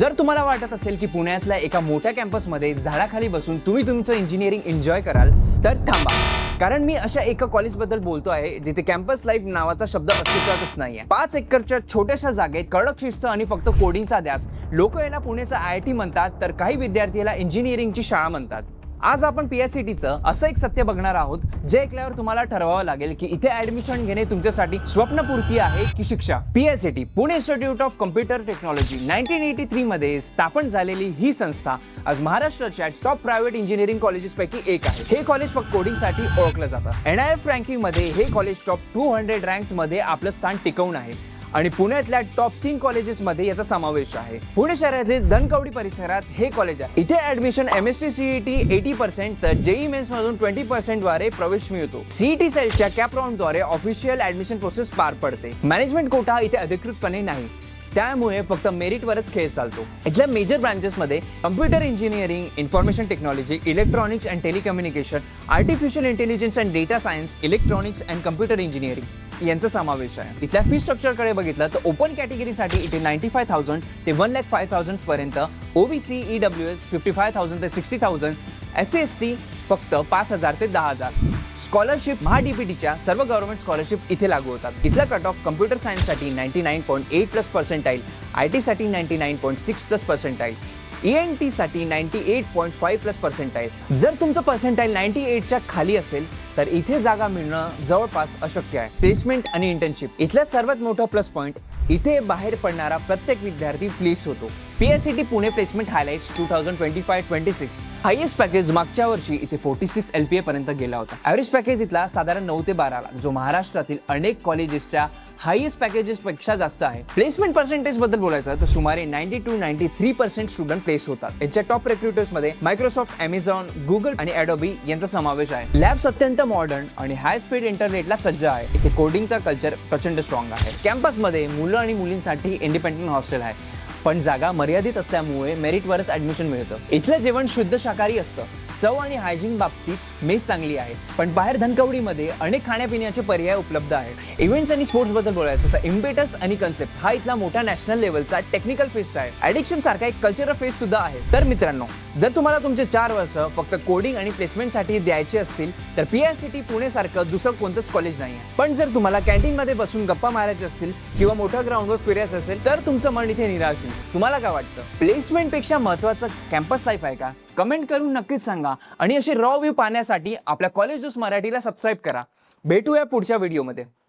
जर तुम्हाला वाटत असेल की पुण्यातल्या एका मोठ्या कॅम्पसमध्ये झाडाखाली बसून तुम्ही तुमचं इंजिनिअरिंग एन्जॉय कराल तर थांबा, कारण मी अशा एका कॉलेजबद्दल बोलतो आहे जिथे कॅम्पस लाईफ नावाचा शब्द अस्तित्वातच नाहीये। 5 एकरच्या छोट्याशा जागेत कडक शिस्त आणि फक्त कोडिंगचा ध्यास। लोक याला पुण्याचा IIT म्हणतात तर काही विद्यार्थी याला इंजिनिअरिंगची शाळा म्हणतात। आज आपण PSCTचं असं एक सत्य बघणार आहोत जे ऐकल्यावर तुम्हाला ठरवावं लागेल की इथे ऍडमिशन घेणे तुमच्यासाठी स्वप्नपूर्ती आहे की शिक्षा। PSCT Pune institute of computer technology 1983 मध्ये स्थापन झालेली ही संस्था आज महाराष्ट्राच्या टॉप प्रायव्हेट इंजिनिअरिंग कॉलेजेस पैकी एक आहे। हे कॉलेज फक्त कोडिंगसाठी ओळखलं जातं। NIF रँकिंग मध्ये हे कॉलेज टॉप 200 रँक्स मध्ये आपलं स्थान टिकवून आहे आणि पुण्यातल्या टॉप 3 कॉलेजेस मध्ये याचा समावेश आहे। पुणे शहरातील धनकवडी परिसरात हे कॉलेज आहे। इथे ऍडमिशन MST CET 80% तर JEE मेन्स मधून 20% द्वारे प्रवेश मिळतो। CET सेलच्या कॅप राउंड द्वारे ऑफिशियल ऍडमिशन प्रोसेस पार पडते। मॅनेजमेंट कोटा इथे अधिकृतपणे नाही, त्यामुळे फक्त मेरिटवरच खेळ चालतो। इथल्या मेजर ब्रांचेस मध्ये computer engineering, information technology, electronics and telecommunication, artificial intelligence and data science, electronics and computer engineering यांचा समावेश आहे। इथल्या फी स्ट्रक्चरकडे बघितलं तर ओपन कॅटेगरीसाठी इथे 95,000 ते 1,05,000 पर्यंत, OBC EWS 55,000 ते 60,000, SC/ST फक्त 5,000 ते 10,000। स्कॉलरशिप MHA-DPTच्या सर्व गव्हर्नमेंट स्कॉलरशिप इथे लागू होतात। इथला कट ऑफ कम्प्युटर सायन्ससाठी 99.8+ पर्सेंटाईल, IT साठी 99.6+ पर्सेंटाईल, ENT साठी 98.5+ पर्सेंटाईल। जर तुमचं पर्सेंटाईल 98च्या खाली असेल तर इथे जागा मिळणं जवळपास अशक्य आहे। प्लेसमेंट आणि इंटर्नशिप इथला सर्वात मोठा प्लस पॉइंट, इथे बाहेर पडणारा प्रत्येक विद्यार्थी प्लेस होतो। PSCT Pune placement highlights 2025-26 highest package मागच्या वर्षी इथे 46 LPA पर्यंत गेला होता। ॲव्हरेज पॅकेज इथला साधारण 9 ते 12 लाख, जो महाराष्ट्रातील अनेक कॉलेजेसच्या हायेस्ट पॅकेजेस पेक्षा जास्त आहे। प्लेसमेंट पर्सेंटेज बद्दल बोलायचं तर सुमारे 90 to 93% स्टुडंट प्लेस होतात। याच्या टॉप रिक्रुटर्स मध्ये मायक्रोसॉफ्ट, Amazon, Google आणि Adobe यांचा समावेश आहे। लॅब्स अत्यंत मॉडर्न आणि हाय स्पीड इंटरनेटला सज्ज आहे। इथे कोडिंगचा कल्चर प्रचंड स्ट्रॉंग आहे। कॅम्पसमध्ये मुलं आणि मुलींसाठी इंडिपेंडंट हॉस्टेल आहे, पण जागा मर्यादित असल्यामुळे मेरिटवरच ऍडमिशन मिळतं। इथलं जेवण शुद्ध शाकाहारी असतं। चव आणि हायजीन बाबतीत मेस चांगली आहे, पण बाहेर धनकवडीमध्ये अनेक खाण्यापिण्याचे पर्याय उपलब्ध आहेत। इव्हेंट्स आणि स्पोर्ट्स बद्दल बोलायचं तर इम्पेटस आणि कन्सेप्ट हा इथला मोठा नॅशनल लेवलचा टेक्निकल फेस्ट आहे। ॲडिक्शन सारखा एक कल्चरल फेस्ट सुद्धा आहे। तर मित्रांनो, जर तुम्हाला तुमचे 4 वर्ष फक्त कोडिंग आणि प्लेसमेंटसाठी द्यायचे असतील तर PSCT पुणे सारखं दुसरं कोणतंच कॉलेज नाही आहे। पण जर तुम्हाला कॅन्टीन मध्ये बसून गप्पा मारायचे असतील किंवा मोठ्या ग्राउंडवर फिरायचं असेल तर तुमचं मन इथे निराश होईल। तुम्हाला काय वाटतं, प्लेसमेंट पेक्षा महत्त्वाचं कॅम्पस लाईफ आहे का? कमेंट करून नक्कीच सांगा आणि असे रॉ व्ह्यू पाहण्यासाठी आपल्या कॉलेज न्यूज मराठीला सबस्क्राईब करा। भेटूया पुढच्या व्हिडिओमध्ये।